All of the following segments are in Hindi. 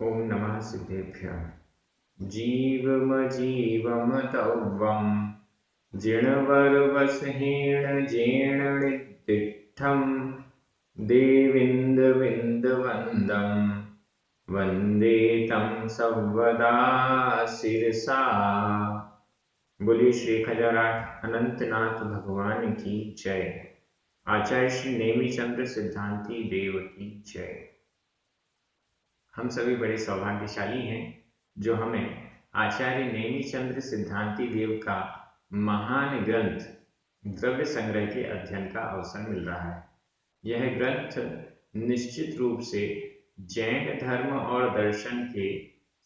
ओम नमः सिद्धेभ्यः। जीवम तौवं जिणवरवसहेण जेणनिदिष्ठं देविन्दविन्दवन्दं वन्दे तं सर्वदा शिरसा। बोलिए श्री खजाराठ अनंतनाथ भगवान की जय। आचार्य श्री नेमिचंद्र सिद्धांती देव की जय। हम सभी बड़े सौभाग्यशाली हैं जो हमें आचार्य नेमिचंद्र सिद्धांती देव का महान ग्रंथ द्रव्य संग्रह के अध्ययन का अवसर मिल रहा है। यह ग्रंथ निश्चित रूप से जैन धर्म और दर्शन के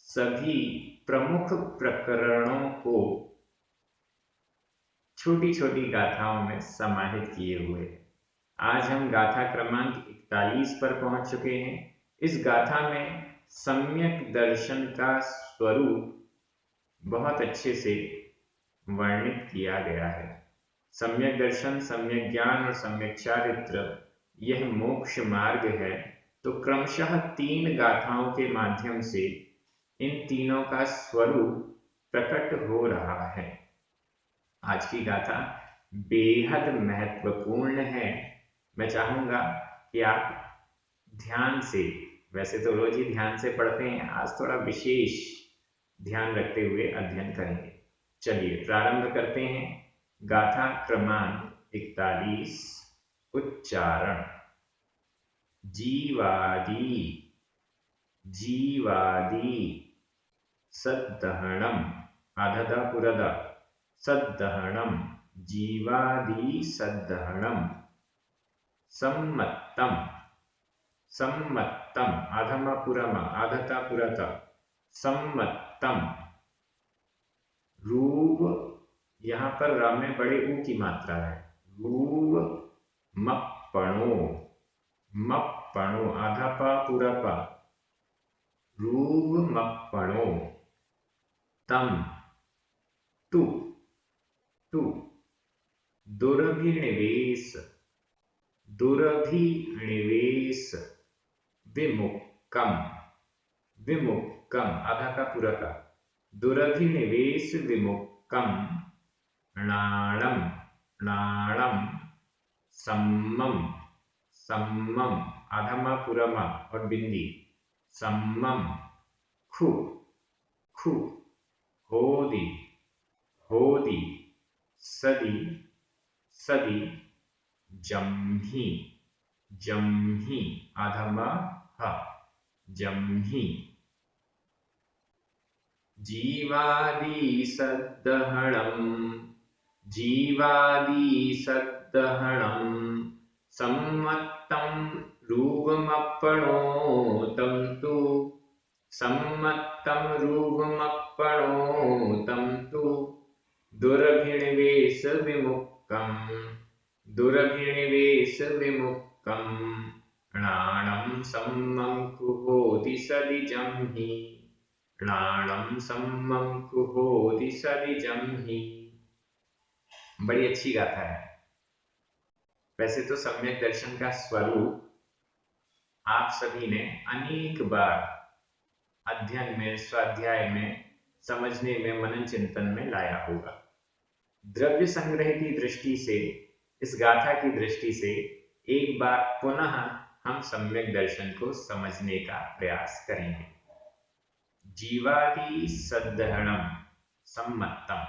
सभी प्रमुख प्रकरणों को छोटी छोटी गाथाओं में समाहित किए हुए हैं। आज हम गाथा क्रमांक 41 पर पहुंच चुके हैं। इस गाथा में सम्यक दर्शन का स्वरूप बहुत अच्छे से वर्णित किया गया है। सम्यक दर्शन, सम्यक ज्ञान और सम्यक चारित्र यह मोक्ष मार्ग है। तो क्रमशः 3 गाथाओं के माध्यम से इन तीनों का स्वरूप प्रकट हो रहा है। आज की गाथा बेहद महत्वपूर्ण है। मैं चाहूंगा कि आप ध्यान से, वैसे तो रोज ही ध्यान से पढ़ते हैं, आज थोड़ा विशेष ध्यान रखते हुए अध्ययन करेंगे। चलिए प्रारंभ करते हैं। गाथा क्रमांक 41 उच्चारण। जीवादि जीवादि सद्दहणम आधदा पुरदा सद्दहणम जीवादि सद्दहणम सम्मत्तम सम्मत्तम आधमा पुरमा आधता पुरता सम्मत्तम। रूव, यहाँ पर रा में बड़े ऊ की मात्रा है। रूव मप्पणो मप्पणो आधा पा पूरा पा रूव मप्पणो तम तु तु दुरभिनिवेश दुरभिनिवेश विमुक्कम विमुक्कम आधा का पूरा का दुरभिनिवेश विमुक्कम नाणम नाणम सम्मम सम्मम आधमा पुरमा और बिंदी सम्मम खु खु होदी होदी सदी सदी जम्ही जम्ही आधमा ह जम्ही। जीवादि सद्दहणम जीवादि सद्दहणम सम्मत्तम रूपमप्पणो तम तु सम्मत्तम रूपमप्पणो तम तु दुरभिनिवेश विमुक्कम दुरभिनिवेश विमुक्कम णाणं सम्मं कुहोति सदि जम्हि णाणं सम्मं कुहोति सदि जम्हि। बड़ी अच्छी गाथा है। वैसे तो सम्यक दर्शन का स्वरूप आप सभी ने अनेक बार अध्ययन में, स्वाध्याय में, समझने में, मनन चिंतन में लाया होगा। द्रव्य संग्रह की दृष्टि से, इस गाथा की दृष्टि से एक बार पुनः हम सम्यक दर्शन को समझने का प्रयास करेंगे। जीवादि सद्दहणम सम्मत्तम,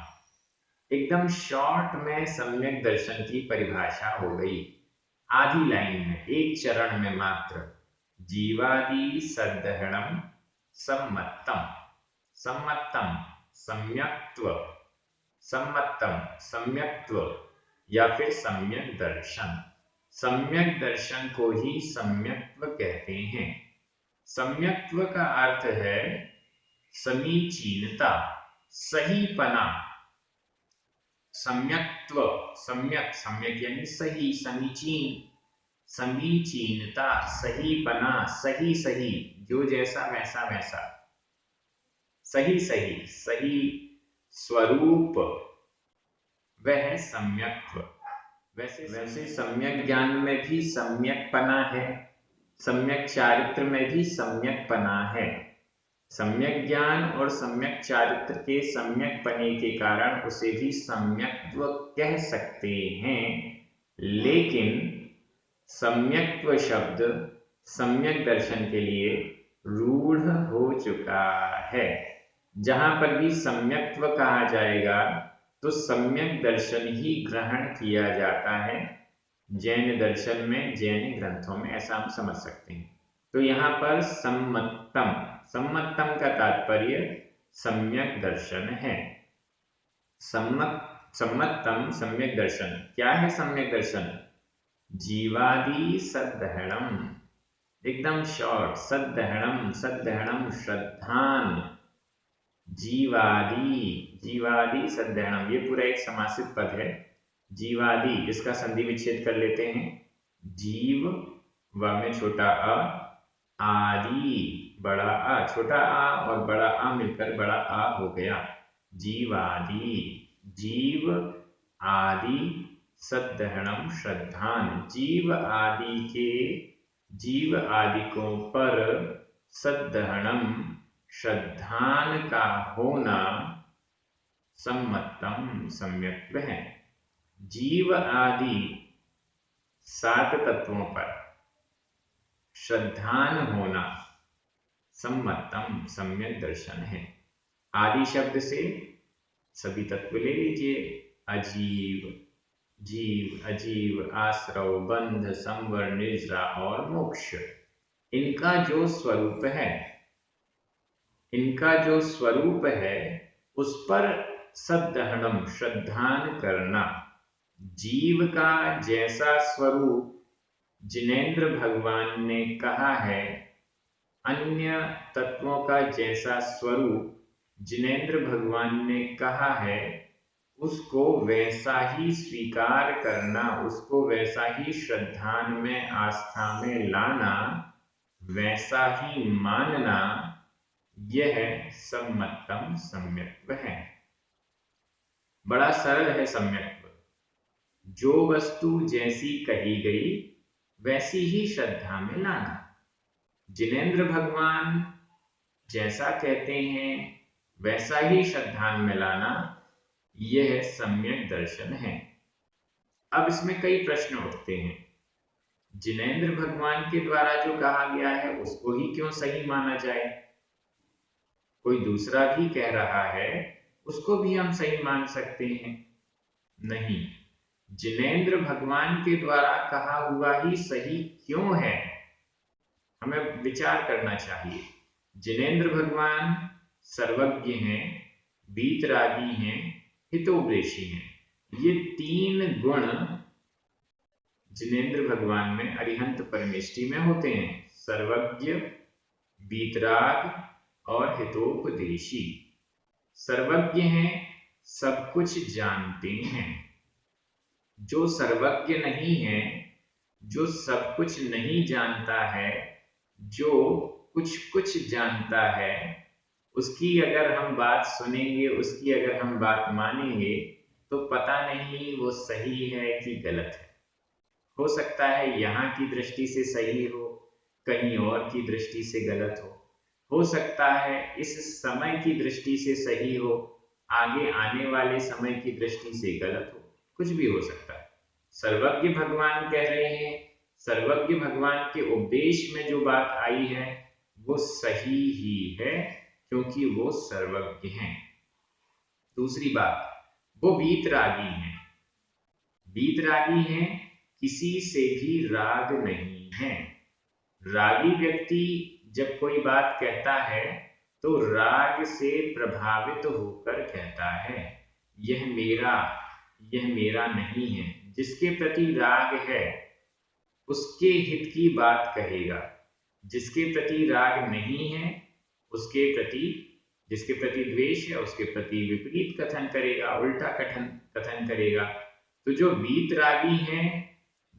एकदम शॉर्ट में सम्यक दर्शन की परिभाषा हो गई। आधी लाइन में, एक चरण में मात्र। जीवादि सद्दहणम सम्मत्तम सम्मत्तम सम्यक्त्व सम्मत्तम सम्यक्त्व या फिर सम्यक दर्शन। सम्यक दर्शन को ही सम्यक्त्व कहते हैं। सम्यक्त्व का अर्थ है समीचीनता, सहीपना। सम्यक्त्व, सम्यक, सम्यक यानी सही, समीचीन, समीचीनता, सहीपना, सही सही, जो जैसा वैसा वैसा, सही सही, सही स्वरूप, वह सम्यक्त्व। वैसे सम्यक ज्ञान में भी सम्यकपना है, सम्यक चारित्र में भी सम्यकपना है। सम्यक ज्ञान और सम्यक चारित्र के सम्यक पने के कारण उसे भी सम्यक्त्व कह सकते हैं, लेकिन सम्यक्त्व शब्द सम्यक दर्शन के लिए रूढ़ हो चुका है। जहां पर भी सम्यक्त्व कहा जाएगा तो सम्यक दर्शन ही ग्रहण किया जाता है। जैन दर्शन में, जैन ग्रंथों में ऐसा हम समझ सकते हैं। तो यहाँ पर सम्मतम, सम्मतम का तात्पर्य सम्यक दर्शन है। सम्मतम सम्यक दर्शन क्या है? सम्यक दर्शन जीवादि सद्दहणम, एकदम शॉर्ट, सद्दहणम, सद्दहणम श्रद्धान, जीवादि, जीवादि सद्दहणम, ये पूरा एक समासित पद है। जीवादि, इसका संधि विच्छेद कर लेते हैं। जीव व में छोटा अ, आदि बड़ा आ, छोटा आ और बड़ा आ मिलकर बड़ा आ हो गया। जीवादि, जीव आदि सद्दहणम श्रद्धान, जीव आदि के, जीव आदिकों पर सद्दहणम श्रद्धान का होना सम्मतम सम्यक्त्व है। जीव आदि 7 तत्वों पर श्रद्धान होना सम्मतम सम्यक दर्शन है। आदि शब्द से सभी तत्व ले लीजिए, अजीव, जीव, अजीव, आश्रव, बंध, संवर, निद्रा और मोक्ष। इनका जो स्वरूप है, इनका जो स्वरूप है उस पर सद्दहणम श्रद्धान करना। जीव का जैसा स्वरूप जिनेंद्र भगवान ने कहा है, अन्य तत्वों का जैसा स्वरूप जिनेंद्र भगवान ने कहा है, उसको वैसा ही स्वीकार करना, उसको वैसा ही श्रद्धान में, आस्था में लाना, वैसा ही मानना, यह सम्मतम सम्यक्त्व है। बड़ा सरल है सम्यक्त्व। जो वस्तु जैसी कही गई वैसी ही श्रद्धा में लाना। जिनेंद्र भगवान जैसा कहते हैं वैसा ही श्रद्धा में लाना, यह सम्यक दर्शन है। अब इसमें कई प्रश्न उठते हैं। जिनेंद्र भगवान के द्वारा जो कहा गया है उसको ही क्यों सही माना जाए? कोई दूसरा भी कह रहा है उसको भी हम सही मान सकते हैं? नहीं, जिनेंद्र भगवान के द्वारा कहा हुआ ही सही क्यों है, हमें विचार करना चाहिए। जिनेंद्र भगवान सर्वज्ञ हैं, वीतरागी हैं, हितोपदेशी हैं। ये 3 गुण जिनेंद्र भगवान में अरिहंत परमेष्टि में होते हैं। सर्वज्ञ, वीतराग और हितोपदेशी। सर्वज्ञ हैं, सब कुछ जानते हैं। जो सर्वज्ञ नहीं है, जो सब कुछ नहीं जानता है, जो कुछ कुछ जानता है, उसकी अगर हम बात सुनेंगे, उसकी अगर हम बात मानेंगे तो पता नहीं वो सही है कि गलत है। हो सकता है यहाँ की दृष्टि से सही हो, कहीं और की दृष्टि से गलत हो सकता है इस समय की दृष्टि से सही हो, आगे आने वाले समय की दृष्टि से गलत हो, कुछ भी हो सकता है। सर्वज्ञ भगवान कह रहे हैं, सर्वज्ञ भगवान के उपदेश में जो बात आई है वो सही ही है, क्योंकि वो सर्वज्ञ हैं। दूसरी बात, वो वीतरागी हैं। वीतरागी हैं, किसी से भी राग नहीं है। रागी व्यक्ति जब कोई बात कहता है तो राग से प्रभावित होकर कहता है, यह मेरा नहीं है। जिसके प्रति राग है उसके हित की बात कहेगा, जिसके प्रति राग नहीं है उसके प्रति, जिसके प्रति द्वेष है उसके प्रति विपरीत कथन करेगा, उल्टा कथन करेगा। तो जो वीतरागी हैं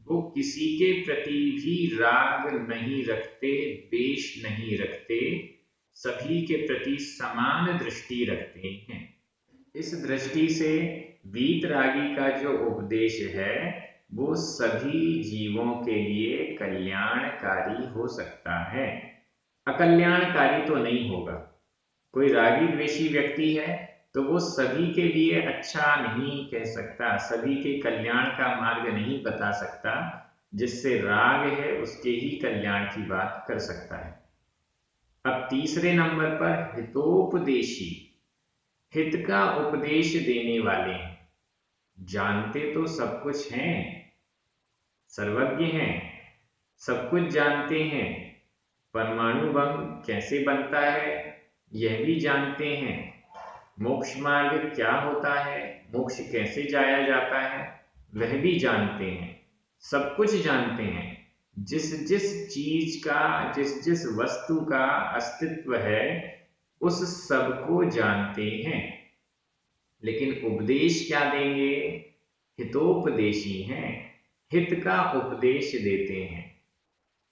वो किसी के प्रति भी राग नहीं रखते, द्वेष नहीं रखते, सभी के प्रति समान दृष्टि रखते हैं। इस दृष्टि से वीतरागी का जो उपदेश है वो सभी जीवों के लिए कल्याणकारी हो सकता है, अकल्याणकारी तो नहीं होगा। कोई रागी द्वेषी व्यक्ति है तो वो सभी के लिए अच्छा नहीं कह सकता, सभी के कल्याण का मार्ग नहीं बता सकता। जिससे राग है उसके ही कल्याण की बात कर सकता है। अब तीसरे नंबर पर हितोपदेशी, हित का उपदेश देने वाले हैं। जानते तो सब कुछ हैं, सर्वज्ञ हैं, सब कुछ जानते हैं, परमाणु बम कैसे बनता है यह भी जानते हैं, मोक्ष मार्ग क्या होता है, मोक्ष कैसे जाया जाता है वह भी जानते हैं, सब कुछ जानते हैं। जिस जिस चीज का, जिस जिस वस्तु का अस्तित्व है उस सब को जानते हैं। लेकिन उपदेश क्या देंगे? हितोपदेशी हैं, हित का उपदेश देते हैं,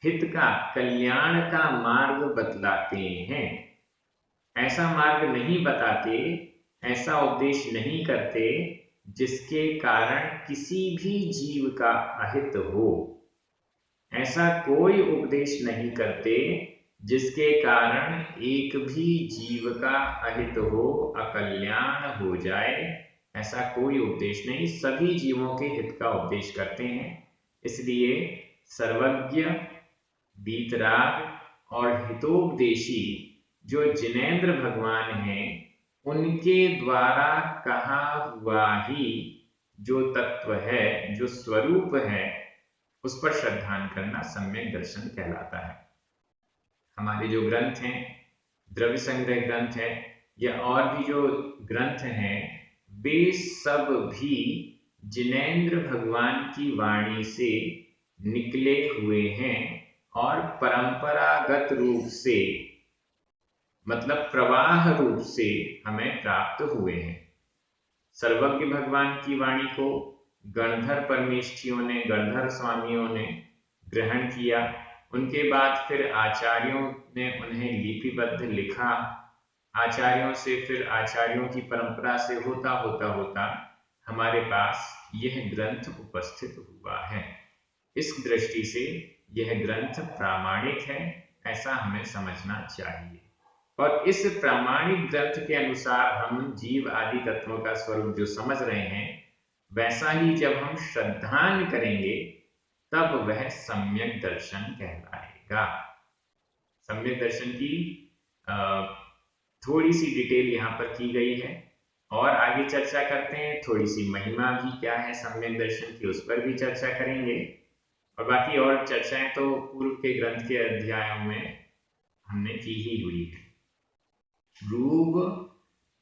हित का, कल्याण का मार्ग बतलाते हैं। ऐसा मार्ग नहीं बताते, ऐसा उपदेश नहीं करते जिसके कारण किसी भी जीव का अहित हो। ऐसा कोई उपदेश नहीं करते जिसके कारण एक भी जीव का अहित हो, अकल्याण हो जाए। ऐसा कोई उपदेश नहीं, सभी जीवों के हित का उपदेश करते हैं। इसलिए सर्वज्ञ, वीतराग और हितोपदेशी जो जिनेंद्र भगवान हैं उनके द्वारा कहा हुआ ही जो तत्व है, जो स्वरूप है, उस पर श्रद्धान करना सम्यक दर्शन कहलाता है। हमारे जो ग्रंथ हैं, द्रव्य संग्रह ग्रंथ है या और भी जो ग्रंथ हैं, वे सब भी जिनेंद्र भगवान की वाणी से निकले हुए हैं और परंपरागत रूप से, मतलब प्रवाह रूप से हमें प्राप्त हुए हैं। सर्वज्ञ भगवान की वाणी को गणधर परमेष्ठियों ने, गणधर स्वामियों ने ग्रहण किया। उनके बाद फिर आचार्यों ने उन्हें लिपिबद्ध लिखा। आचार्यों से, फिर आचार्यों की परंपरा से होता होता होता हमारे पास यह ग्रंथ उपस्थित हुआ है। इस दृष्टि से यह ग्रंथ प्रामाणिक है, ऐसा हमें समझना चाहिए। और इस प्रामाणिक ग्रंथ के अनुसार हम जीव आदि तत्वों का स्वरूप जो समझ रहे हैं, वैसा ही जब हम श्रद्धान करेंगे तब वह सम्यक दर्शन कहलाएगा। सम्यक दर्शन की थोड़ी सी डिटेल यहाँ पर की गई है और आगे चर्चा करते हैं। थोड़ी सी महिमा भी क्या है सम्यक दर्शन की, उस पर भी चर्चा करेंगे। और बाकी और चर्चाएं तो पूर्व के ग्रंथ के अध्यायों में हमने की ही हुई है। रूप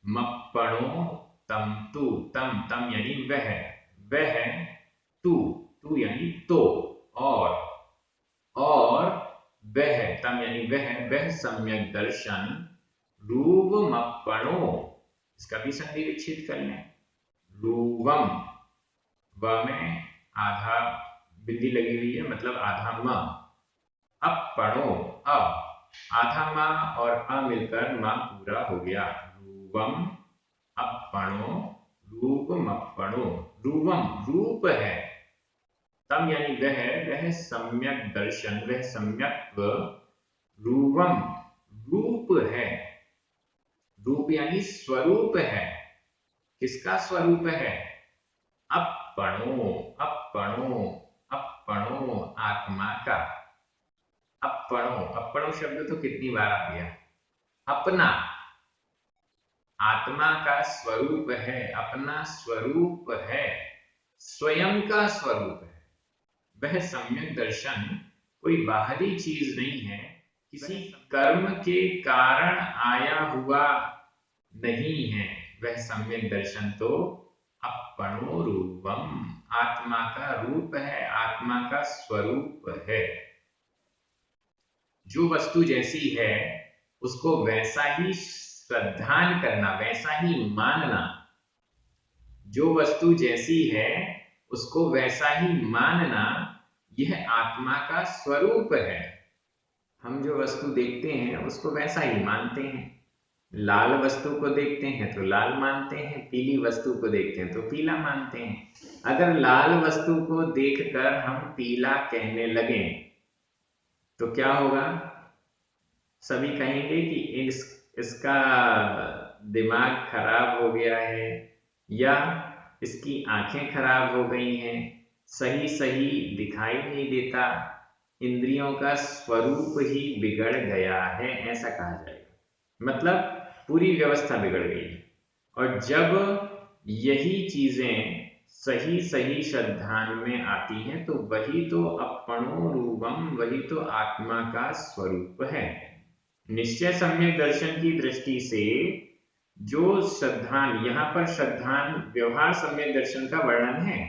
मप्पणो तम तु, तम, तम यानी वह, वह तू, तू यानी तो, और वह, तम यानी वह सम्यक दर्शन रूपमप्पणो, इसका भी संधि विच्छेद कर लें। रूवम, व में आधा बिंदी लगी हुई है, मतलब आधा म। अपणो, अ, आधा म और अ मिलकर म पूरा हो गया। रूपम अपणो, रूपमप्पणो। रूपम रूप है, तम यानी वह सम्यक दर्शन, वह सम्यक रूपम रूप है। रूप यानी स्वरूप है। किसका स्वरूप है? अपणो, अपणो, अपणो, आत्मा का। अपणो, अपणो शब्द तो कितनी बार आ गया? अपना, आत्मा का स्वरूप है, अपना स्वरूप है, स्वयं का स्वरूप है। वह सम्यक दर्शन कोई बाहरी चीज नहीं है, किसी कर्म के कारण आया हुआ नहीं है। वह सम्यक दर्शन तो अपणो रूपम, आत्मा का रूप है, आत्मा का स्वरूप है। जो वस्तु जैसी है उसको वैसा ही श्रद्धान करना, वैसा ही मानना। जो वस्तु जैसी है उसको वैसा ही मानना, यह आत्मा का स्वरूप है। हम जो वस्तु देखते हैं उसको वैसा ही मानते हैं। लाल वस्तु को देखते हैं तो लाल मानते हैं, पीली वस्तु को देखते हैं तो पीला मानते हैं। अगर लाल वस्तु को देखकर हम पीला कहने लगे तो क्या होगा? सभी कहेंगे कि इसका दिमाग खराब हो गया है या इसकी आंखें खराब हो गई हैं, सही सही दिखाई नहीं देता, इंद्रियों का स्वरूप ही बिगड़ गया है, ऐसा कहा जाएगा। मतलब पूरी व्यवस्था बिगड़ गई है। और जब यही चीजें सही सही श्रद्धान में आती हैं तो वही तो अपनो रूपम, वही तो आत्मा का स्वरूप है। निश्चय सम्यक दर्शन की दृष्टि से जो श्रद्धान, यहाँ पर श्रद्धान व्यवहार सम्यक दर्शन का वर्णन है।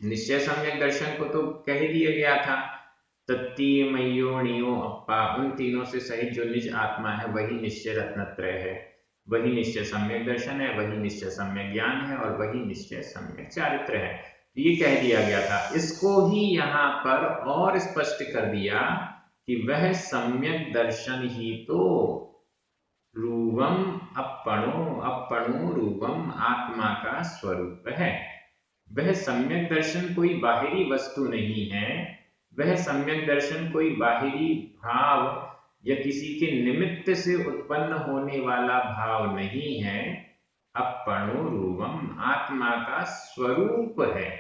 निश्चय सम्यक दर्शन को तो कह दिया गया था, तत्तीय मयो नियो अप्पा, उन तीनों से सहित जो निज आत्मा है वही निश्चय रत्नत्रय है, वही निश्चय सम्यक दर्शन है, वही निश्चय सम्यक ज्ञान है और वही निश्चय सम्यक चारित्र है। ये कह दिया गया था। इसको ही यहाँ पर और स्पष्ट कर दिया कि वह सम्यक दर्शन ही तो रूपम अपणो रूपम आत्मा का स्वरूप है। वह सम्यक दर्शन कोई बाहरी वस्तु नहीं है, वह सम्यक दर्शन कोई बाहरी भाव या किसी के निमित्त से उत्पन्न होने वाला भाव नहीं है। अपणो रूपम आत्मा का स्वरूप है,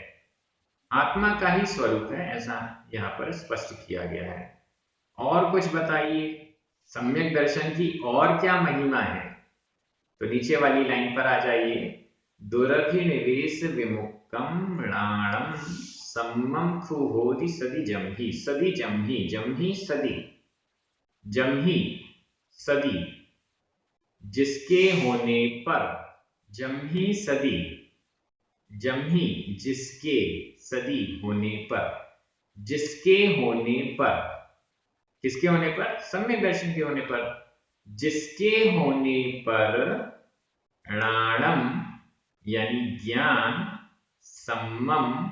आत्मा का ही स्वरूप है, ऐसा यहाँ पर स्पष्ट किया गया है। और कुछ बताइए, सम्यक दर्शन की और क्या महिमा है? तो नीचे वाली लाइन पर आ जाइए। दुरभिनिवेश विमुक्तम मृणालम सम्मम खुहोति सदी जम्ही, सदी जम्ही, जम्ही सदी, जम्ही सदी जिसके होने पर, जम्ही सदी, जम्ही जिसके, सदी होने पर, जिसके होने पर, किसके होने पर? सम्यक दर्शन के होने पर, जिसके होने पर णाणम यानी ज्ञान, सम्मम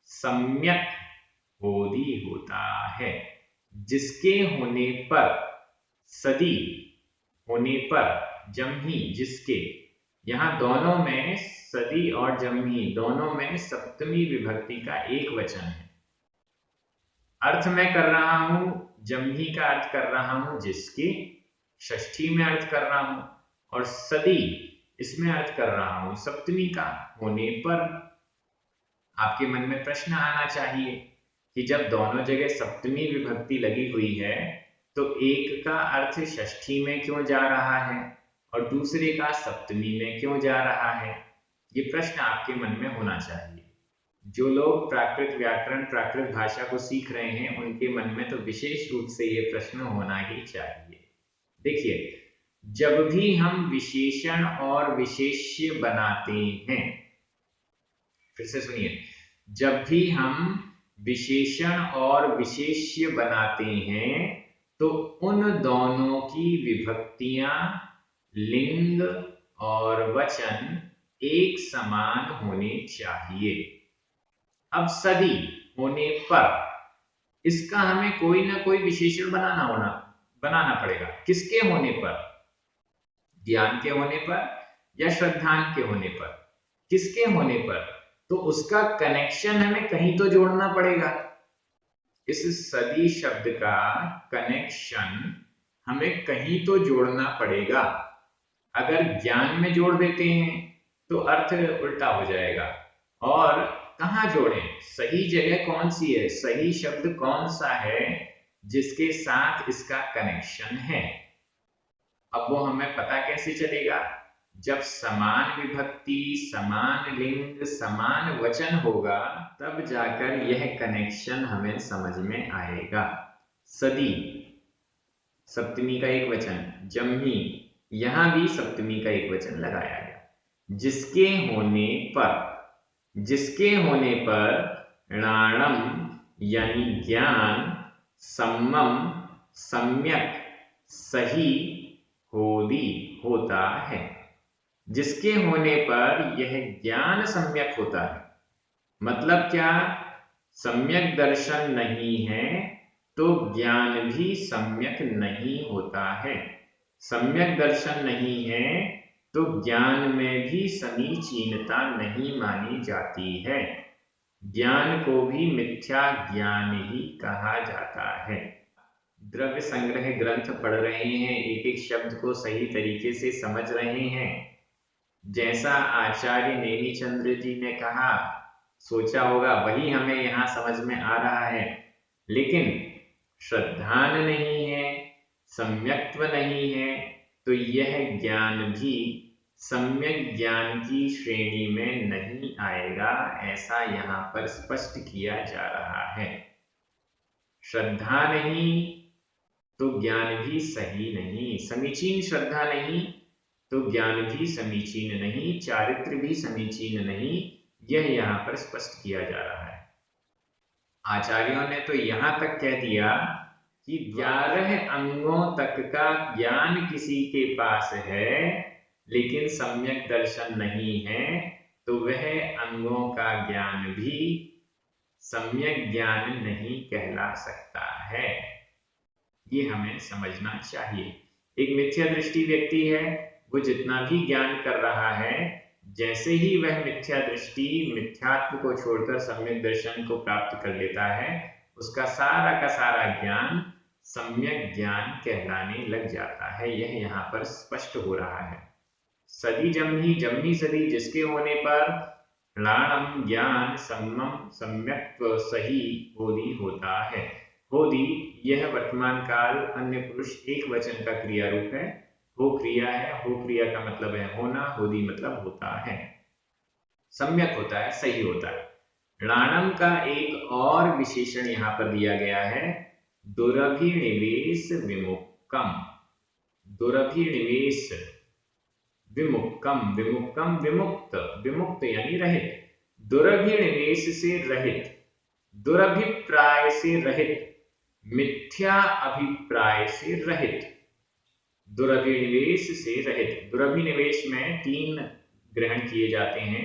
सम्यक बोधि होता है, जिसके होने पर, सदी होने पर, जम्ही जिसके, यहाँ दोनों में सदी और जम्ही दोनों में सप्तमी विभक्ति का एक वचन है। अर्थ मैं कर रहा हूं, जम्ही का अर्थ कर रहा हूं जिसके, षष्ठी में अर्थ कर रहा हूं, और सदी इसमें अर्थ कर रहा हूं सप्तमी का होने पर। आपके मन में प्रश्न आना चाहिए कि जब दोनों जगह सप्तमी विभक्ति लगी हुई है तो एक का अर्थ षष्ठी में क्यों जा रहा है और दूसरे का सप्तमी में क्यों जा रहा है? ये प्रश्न आपके मन में होना चाहिए। जो लोग प्राकृत व्याकरण, प्राकृत भाषा को सीख रहे हैं उनके मन में तो विशेष रूप से ये प्रश्न होना ही चाहिए। देखिए, जब भी हम विशेषण और विशेष्य बनाते हैं, फिर से सुनिए, जब भी हम विशेषण और विशेष्य बनाते हैं तो उन दोनों की विभक्तियां, लिंग और वचन एक समान होने चाहिए। अब सदी होने पर इसका हमें कोई ना कोई विशेषण बनाना पड़ेगा। किसके होने पर? ज्ञान के होने पर या श्रद्धान के होने पर? किसके होने पर? तो उसका कनेक्शन हमें कहीं तो जोड़ना पड़ेगा। इस सदी शब्द का कनेक्शन हमें कहीं तो जोड़ना पड़ेगा। अगर ज्ञान में जोड़ देते हैं तो अर्थ उल्टा हो जाएगा। और कहाँ जोड़ें? सही जगह कौन सी है? सही शब्द कौन सा है जिसके साथ इसका कनेक्शन है? अब वो हमें पता कैसे चलेगा? जब समान विभक्ति, समान लिंग, समान वचन होगा तब जाकर यह कनेक्शन हमें समझ में आएगा। सदी सप्तमी का एक वचन, जम्ही यहां भी सप्तमी का एक वचन लगाया गया। जिसके होने पर, जिसके होने पर णाणम यानी ज्ञान, सम्मम सम्यक सही होदी होता है। जिसके होने पर यह ज्ञान सम्यक होता है। मतलब क्या? सम्यक दर्शन नहीं है तो ज्ञान भी सम्यक नहीं होता है। सम्यक दर्शन नहीं है तो ज्ञान में भी समीचीनता नहीं मानी जाती है। ज्ञान को भी मिथ्या ज्ञान ही कहा जाता है। द्रव्य संग्रह ग्रंथ पढ़ रहे हैं, एक एक शब्द को सही तरीके से समझ रहे हैं। जैसा आचार्य नेमिचंद्र जी ने कहा, सोचा होगा, वही हमें यहाँ समझ में आ रहा है। लेकिन श्रद्धान नहीं है, सम्यक्त्व नहीं है, तो यह ज्ञान भी सम्यक ज्ञान की श्रेणी में नहीं आएगा, ऐसा यहाँ पर स्पष्ट किया जा रहा है। श्रद्धा नहीं तो ज्ञान भी सही नहीं, समीचीन श्रद्धा नहीं तो ज्ञान भी समीचीन नहीं, चारित्र भी समीचीन नहीं, यह यहाँ पर स्पष्ट किया जा रहा है। आचार्यों ने तो यहाँ तक कह दिया कि 11 अंगों तक का ज्ञान किसी के पास है, लेकिन सम्यक दर्शन नहीं है, तो वह अंगों का ज्ञान भी सम्यक ज्ञान नहीं कहला सकता है। ये हमें समझना चाहिए। एक मिथ्या दृष्टि व्यक्ति है, वो जितना भी ज्ञान कर रहा है, जैसे ही वह मिथ्या दृष्टि मिथ्यात्व को छोड़कर सम्यक दर्शन को प्राप्त कर लेता है, उसका सारा का सारा ज्ञान सम्यक ज्ञान कहलाने लग जाता है। यह यहाँ पर स्पष्ट हो रहा है। सदी जमनी सदी जिसके होने पर ह्लाणम ज्ञान सम्मम सम्यक्त्व सही होदी होता है। होदी यह वर्तमान काल अन्य पुरुष एक वचन का क्रिया रूप है। हो क्रिया है, हो क्रिया का मतलब है होना, होदी मतलब होता है, सम्यक होता है, सही होता है। ह्लाणम का एक और विशेषण यहाँ पर दिया गया है, दुरभिनिवेश विमुक्कम। दुरभिनिवेश विमुक्कम, विमुक्कम विमुक्त, विमुक्त यानी रहित, दुरभिनिवेश से रहित, दुरभिप्राय से रहित, मिथ्या अभिप्राय से रहित, दुरभिनिवेश से रहित। दुरभिनिवेश में 3 ग्रहण किए जाते हैं,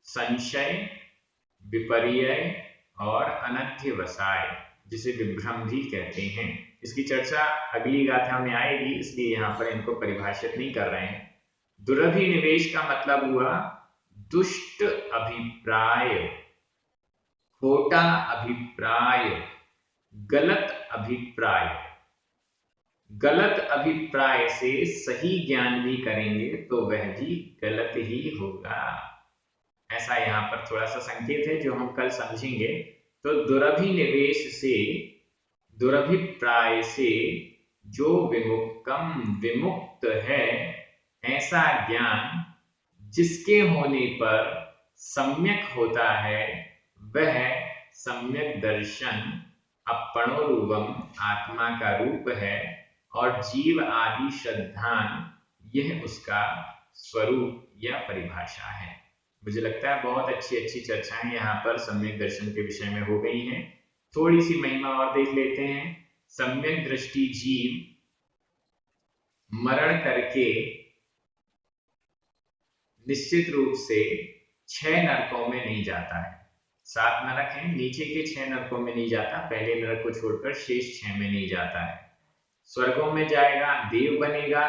संशय, विपर्यय और अनध्यवसाय, जिसे विभ्रम भी कहते हैं। इसकी चर्चा अगली गाथा में आएगी, इसलिए यहाँ पर इनको परिभाषित नहीं कर रहे हैं। दुरभिनिवेश का मतलब हुआ दुष्ट अभिप्राय, खोटा अभिप्राय, गलत अभिप्राय। गलत अभिप्राय से सही ज्ञान भी करेंगे तो वह भी गलत ही होगा, ऐसा यहाँ पर थोड़ा सा संकेत है जो हम कल समझेंगे। तो दुरभिनिवेश से, दुरभिप्राय से जो विमुक्कम विमुक्त है, ऐसा ज्ञान जिसके होने पर सम्यक होता है, वह सम्यक दर्शन अपनो रूपम आत्मा का रूप है, और जीव आदि श्रद्धान यह उसका स्वरूप या परिभाषा है। मुझे लगता है बहुत अच्छी अच्छी चर्चाएं यहाँ पर सम्यक दर्शन के विषय में हो गई हैं। थोड़ी सी महिमा और देख लेते हैं। सम्यक दृष्टि जीव मरण करके निश्चित रूप से 6 नरकों में नहीं जाता है। 7 नरक हैं, नीचे के 6 नरकों में नहीं जाता, पहले नरक को छोड़कर शेष 6 में नहीं जाता है। स्वर्गों में जाएगा, देव बनेगा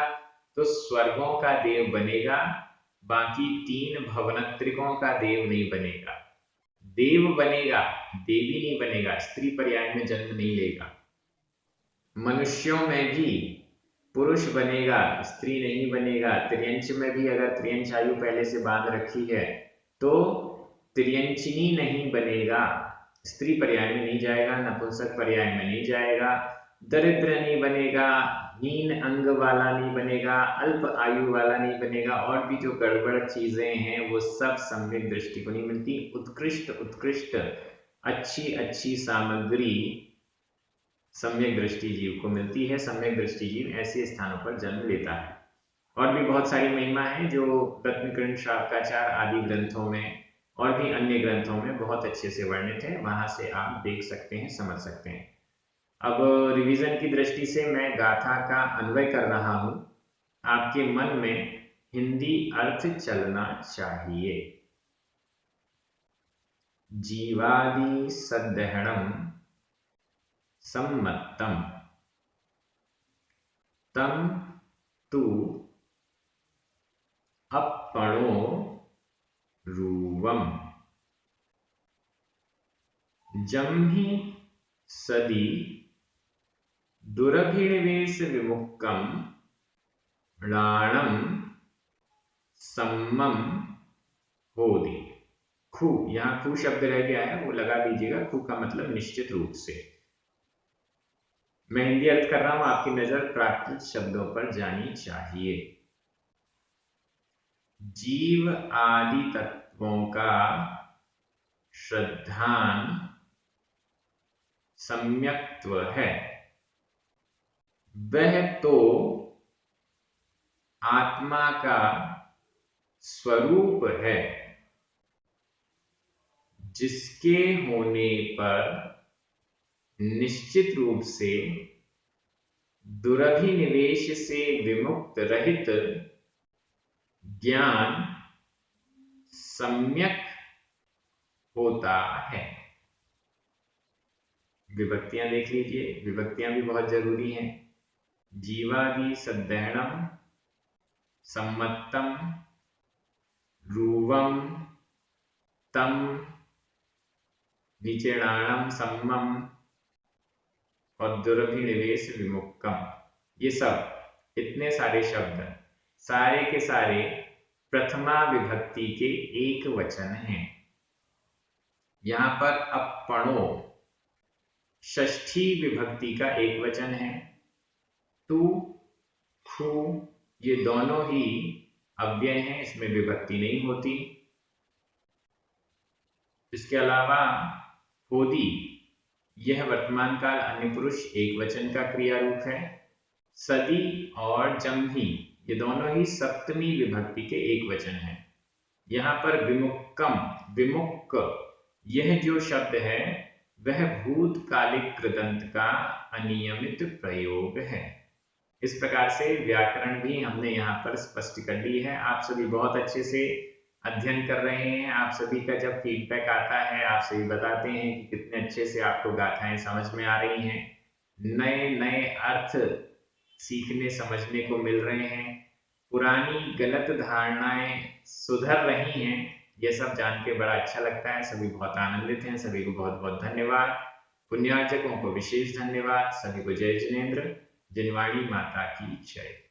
तो स्वर्गों का देव बनेगा, बाकी 3 भवनत्रिकों का देव नहीं बनेगा। देव बनेगा, देवी नहीं बनेगा, स्त्री पर्याय में जन्म नहीं लेगा। मनुष्यों में भी पुरुष बनेगा, स्त्री नहीं बनेगा। त्रियंच में भी अगर त्रियंच आयु पहले से बांध रखी है तो त्रियंचिनी नहीं बनेगा, स्त्री पर्याय में नहीं जाएगा, नपुंसक पर्याय में नहीं जाएगा, दरिद्र नहीं बनेगा, हीन अंग वाला नहीं बनेगा, अल्प आयु वाला नहीं बनेगा, और भी जो गड़बड़ चीजें हैं वो सब सम्यक दृष्टि को नहीं मिलती। उत्कृष्ट उत्कृष्ट अच्छी अच्छी सामग्री सम्यक दृष्टि जीव को मिलती है। सम्यक दृष्टि जीव ऐसे स्थानों पर जन्म लेता है। और भी बहुत सारी महिमा है जो रत्नकर्ण शाकाचार आदि ग्रंथों में और भी अन्य ग्रंथों में बहुत अच्छे से वर्णित है, वहां से आप देख सकते हैं, समझ सकते हैं। अब रिवीजन की दृष्टि से मैं गाथा का अन्वय कर रहा हूं, आपके मन में हिंदी अर्थ चलना चाहिए। जीवादि सद्दहणम सम्मत्तम तम तु अपणो रूपम जम्हि सदी दुरभिनिवेश विमुक्तम राणम सम्मम होदि। खू, यहाँ खू शब्द रह गया है, वो लगा दीजिएगा। खू का मतलब निश्चित रूप से। मैं हिंदी अर्थ कर रहा हूं, आपकी नजर प्राकृत शब्दों पर जानी चाहिए। जीव आदि तत्वों का श्रद्धान सम्यक्त्व है, वह तो आत्मा का स्वरूप है, जिसके होने पर निश्चित रूप से दुरभिनिवेश से विमुक्त रहित ज्ञान सम्यक होता है। विभक्तियां देख लीजिए, विभक्तियां भी बहुत जरूरी हैं। जीवादि सद्दहणम सम्मतम रूवम तम निचेणाणम सम्मम और दुरभिनिवेश विमुक्तम। ये सब इतने सारे शब्द सारे के सारे प्रथमा विभक्ति के एक वचन हैं। यहां पर अपणो षष्ठी विभक्ति का एक वचन है। तू, खू ये दोनों ही अव्यय हैं, इसमें विभक्ति नहीं होती। इसके अलावा होदी यह वर्तमान काल अन्य पुरुष एक वचन का क्रिया रूप है। सदी और जम्ही ये दोनों ही सप्तमी विभक्ति के एक वचन हैं। यहाँ पर विमुक्कम, विमुक्क यह जो शब्द है वह भूतकालिक कृदंत का अनियमित प्रयोग है। इस प्रकार से व्याकरण भी हमने यहाँ पर स्पष्ट कर ली है। आप सभी बहुत अच्छे से अध्ययन कर रहे हैं। आप सभी का जब फीडबैक आता है, आप सभी बताते हैं कि कितने अच्छे से आपको गाथाएं समझ में आ रही हैं, नए नए अर्थ सीखने समझने को मिल रहे हैं, पुरानी गलत धारणाएं सुधर रही हैं। ये सब जान के बड़ा अच्छा लगता है। सभी बहुत आनंदित हैं। सभी को बहुत बहुत धन्यवाद। पुण्यार्चकों को विशेष धन्यवाद। सभी को जय जिनेन्द्र। जिनवाणी माता की जय।